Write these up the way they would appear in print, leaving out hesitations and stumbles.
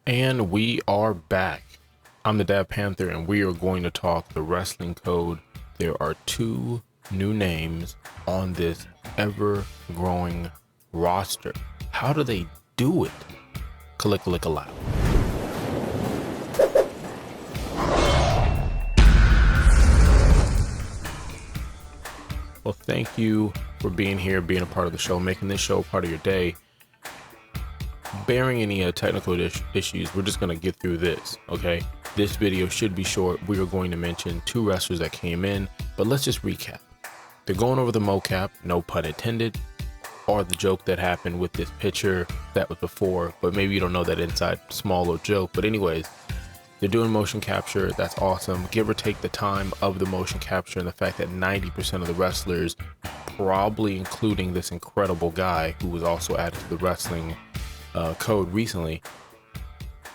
And we are back. I'm the Dadadpanther, and we are going to talk the wrestling code. There are two new names on this ever-growing roster. How do they do it? Click loud. Well, thank you for being here, being a part of the show, making this show part of your day. Bearing any technical issues, we're just going to get through this, okay? This video should be short. We are going to mention two wrestlers that came in, but let's just recap. They're going over the mocap, no pun intended, or the joke that happened with this picture that was before, but maybe you don't know that inside small little joke. But anyways, they're doing motion capture. That's awesome. Give or take the time of the motion capture and the fact that 90% of the wrestlers, probably including this incredible guy who was also added to the wrestling code recently,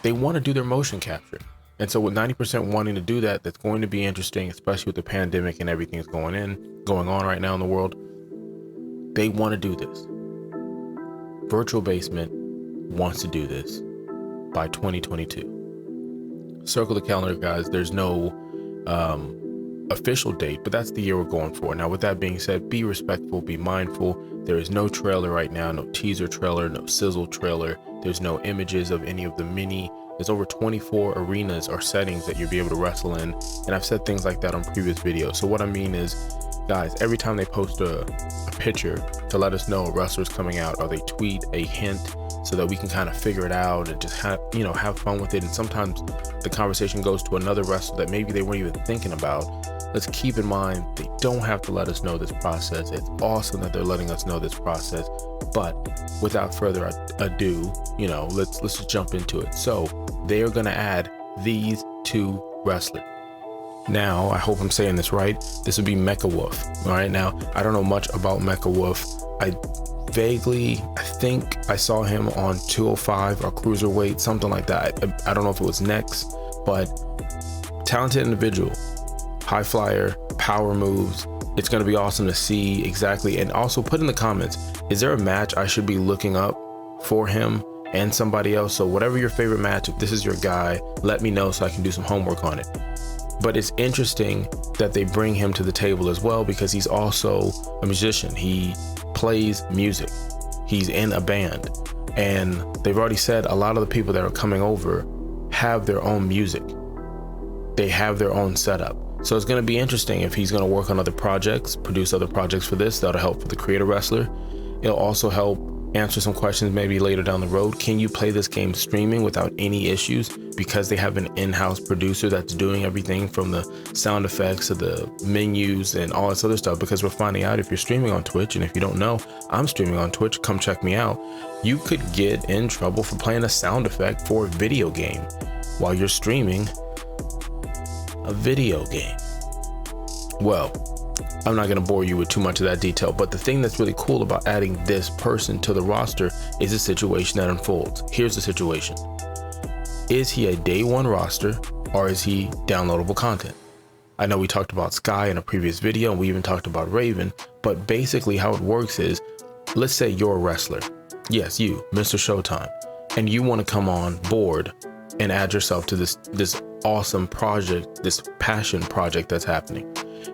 they want to do their motion capture. And so with 90% wanting to do that, that's going to be interesting, especially with the pandemic and everything that's going on right now in the world. They want to do this. Virtual Basement wants to do this by 2022. Circle the calendar, guys. There's no official date, but that's the year we're going for. Now, with that being said, be respectful, be mindful. There is no trailer right now, no teaser trailer, no sizzle trailer. There's no images of any of the there's over 24 arenas or settings that you'll be able to wrestle in. And I've said things like that on previous videos. So what I mean is, guys, every time they post a picture to let us know a wrestler's coming out, or they tweet a hint so that we can kind of figure it out and just have fun with it. And sometimes the conversation goes to another wrestler that maybe they weren't even thinking about. Let's keep in mind, they don't have to let us know this process. It's awesome that they're letting us know this process. But without further ado, let's just jump into it. So they are going to add these two wrestlers. Now, I hope I'm saying this right. This would be Mecha Wolf. All right. Now, I don't know much about Mecha Wolf. I think I saw him on 205 or Cruiserweight, something like that. I don't know if it was next, but talented individual, high flyer, power moves. It's going to be awesome to see exactly. And also put in the comments, is there a match I should be looking up for him and somebody else? So whatever your favorite match, if this is your guy, let me know so I can do some homework on it. But it's interesting that they bring him to the table as well, because he's also a musician. He plays music. He's in a band. And they've already said a lot of the people that are coming over have their own music. They have their own setup. So it's going to be interesting if he's going to work on other projects, produce other projects for this. That'll help for the creator wrestler. It'll also help answer some questions maybe later down the road. Can you play this game streaming without any issues? Because they have an in-house producer that's doing everything from the sound effects to the menus and all this other stuff. Because we're finding out, if you're streaming on Twitch, and if you don't know, I'm streaming on Twitch, come check me out. You could get in trouble for playing a sound effect for a video game while you're streaming a video game. Well, I'm not going to bore you with too much of that detail, but the thing that's really cool about adding this person to the roster is the situation that unfolds. Here's the situation. Is he a day one roster, or is he downloadable content? I know we talked about Sky in a previous video, and we even talked about Raven, but basically how it works is, let's say you're a wrestler. Yes, you, Mr. Showtime, and you want to come on board and add yourself to this awesome project, this passion project that's happening.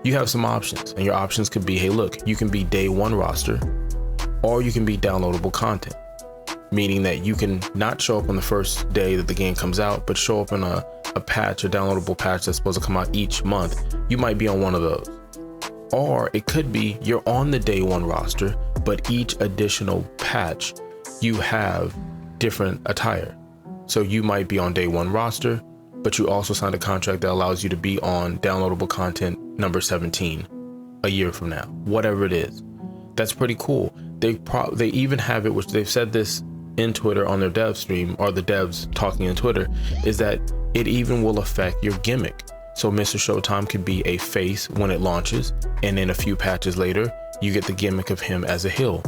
You have some options, and your options could be, hey, look, you can be day one roster, or you can be downloadable content, meaning that you can not show up on the first day that the game comes out, but show up in a patch, a downloadable patch that's supposed to come out each month. You might be on one of those. Or it could be you're on the day one roster, but each additional patch, you have different attire. So you might be on day one roster, but you also signed a contract that allows you to be on downloadable content number 17 a year from now, whatever it is. That's pretty cool. They even have it, which they've said this in Twitter on their dev stream, or the devs talking in Twitter, is that it even will affect your gimmick. So Mr. Showtime could be a face when it launches, and then a few patches later, you get the gimmick of him as a heel.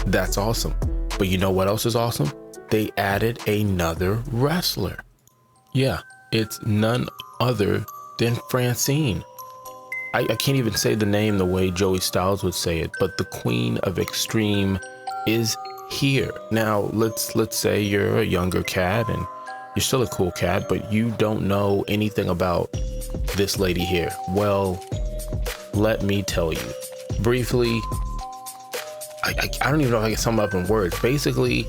That's awesome. But you know what else is awesome? They added another wrestler. Yeah, it's none other than Francine. I can't even say the name the way Joey Styles would say it, but the Queen of Extreme is here. Now, let's say you're a younger cat and you're still a cool cat, but you don't know anything about this lady here. Well, let me tell you briefly. I don't even know if I can sum up in words. Basically,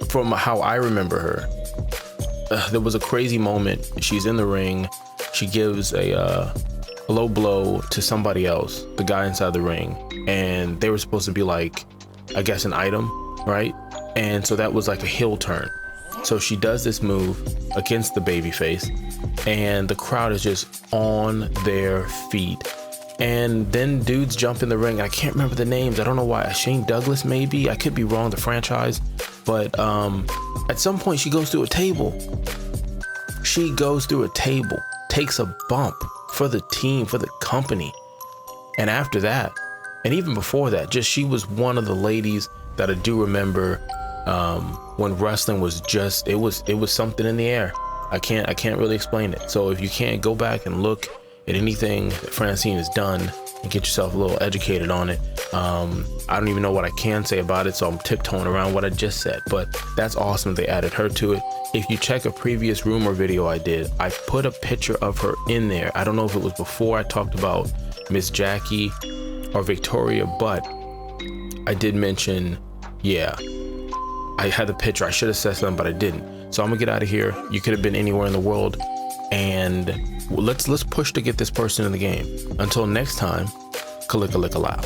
from how I remember her, there was a crazy moment. She's in the ring. She gives a low blow to somebody else, the guy inside the ring, and they were supposed to be like, I guess, an item, right? And so that was like a heel turn. So she does this move against the babyface, and the crowd is just on their feet. And then dudes jump in the ring. I can't remember the names. I don't know why. Shane Douglas, maybe. I could be wrong, the franchise. But at some point, she goes through a table. She goes through a table, takes a bump for the team, for the company. And after that, and even before that, just she was one of the ladies that I do remember when wrestling was just, it was something in the air. I can't really explain it. So if you can't, go back and look at anything that Francine has done and get yourself a little educated on it. I don't even know what I can say about it, so I'm tiptoeing around what I just said, but that's awesome they added her to it. If you check a previous rumor video I did, I put a picture of her in there. I don't know if it was before I talked about Miss Jackie or Victoria, but I did mention, yeah, I had the picture. I should have said something, but I didn't. So I'm gonna get out of here. You could have been anywhere in the world, and let's push to get this person in the game. Until next time, Kalika Lika Loud.